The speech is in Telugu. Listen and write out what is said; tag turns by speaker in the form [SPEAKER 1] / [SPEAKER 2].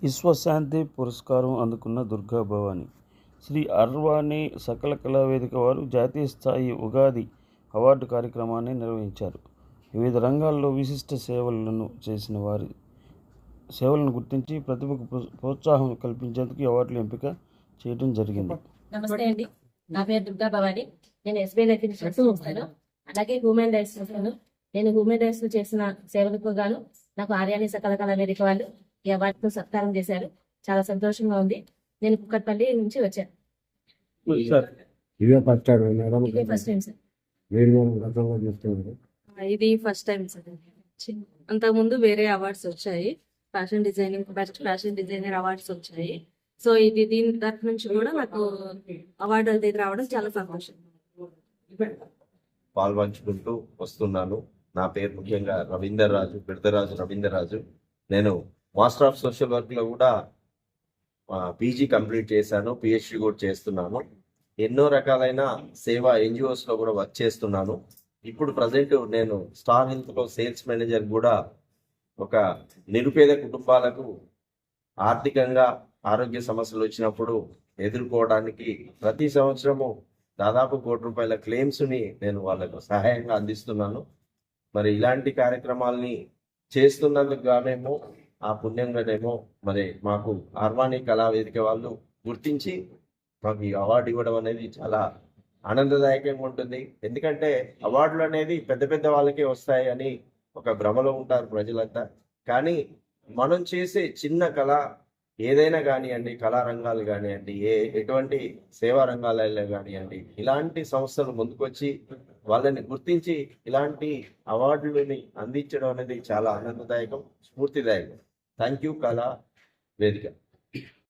[SPEAKER 1] విశ్వశాంతి పురస్కారం అందుకున్న దుర్గా భవాని. శ్రీ అర్వాణి సకల కళావేదిక వారు జాతీయ స్థాయి ఉగాది అవార్డు కార్యక్రమాన్ని నిర్వహించారు. వివిధ రంగాల్లో విశిష్ట సేవలను చేసిన వారి సేవలను గుర్తించి ప్రతిభకు ప్రోత్సాహం కల్పించేందుకు అవార్డులు ఎంపిక చేయడం జరిగింది.
[SPEAKER 2] నమస్తే అండి, నా పేరు దుర్గా భవాని. నేను ఎస్బీఐ లైఫ్ ఇన్సూరెన్స్ చూస్తాను, అలాగే హ్యూమన్ రైట్స్ చూస్తాను. నేను హ్యూమన్ రైట్స్ చేసిన సేవలకు గాను నాకు ఆర్యాని సకల కళావేదిక వాళ్ళు ఈ అవార్డుతో సత్కారం చేశారు. చాలా సంతోషంగా ఉంది. నేను కుక్కట్పల్లి నుంచి వచ్చాను.
[SPEAKER 3] ఇదే ఫస్ట్ టైం
[SPEAKER 2] ఇదే ఫస్ట్ టైం సార్.
[SPEAKER 4] ఇది ఫస్ట్ టైం సార్. అంతకుముందు వేరే అవార్డ్స్ వచ్చాయి, fashion designing, best fashion designer awards వచ్చాయి. సో దీని తరఫు నుంచి కూడా నాకు అవార్డు అనేది రావడం చాలా సంతోషం.
[SPEAKER 5] పాల్పంచుకుంటూ వస్తున్నాను. నా పేరు ముఖ్యంగా రవీందర్ రాజు, బిడదరాజు రవీందర్ రాజు. నేను మాస్టర్ ఆఫ్ సోషల్ వర్క్ లో కూడా పీజీ కంప్లీట్ చేశాను, పిహెచ్డి కూడా చేస్తున్నాను. ఎన్నో రకాలైన సేవా ఎన్జిఓస్ లో కూడా వర్క్ చేస్తున్నాను. ఇప్పుడు ప్రజెంట్ నేను స్టార్ హెల్త్ లో సేల్స్ మేనేజర్ కూడా. ఒక నిరుపేద కుటుంబాలకు ఆర్థికంగా ఆరోగ్య సమస్యలు వచ్చినప్పుడు ఎదుర్కోవడానికి ప్రతి సంవత్సరము దాదాపు ₹1 కోటి క్లెయిమ్స్ ని నేను వాళ్ళకు సహాయంగా అందిస్తున్నాను. మరి ఇలాంటి కార్యక్రమాలని చేస్తున్నందుకు గానేమో, ఆ పుణ్యంగానేమో మరి మాకు అర్వాణి కళావేదిక వాళ్ళు గుర్తించి మాకు ఈ అవార్డు ఇవ్వడం అనేది చాలా ఆనందదాయకంగా ఉంటుంది. ఎందుకంటే అవార్డులు అనేది పెద్ద పెద్ద వాళ్ళకే వస్తాయి అని ఒక భ్రమలో ఉంటారు ప్రజలంతా. కానీ మనం చేసే చిన్న కళ ఏదైనా కానివ్వండి, కళారంగాలు కానివ్వండి, ఎటువంటి సేవా రంగాలలో కానివ్వండి, ఇలాంటి సంస్థలు ముందుకొచ్చి వాళ్ళని గుర్తించి ఇలాంటి అవార్డులని అందించడం అనేది చాలా ఆనందదాయకం, స్ఫూర్తిదాయకం. థ్యాంక్ యూ కళా వేదిక.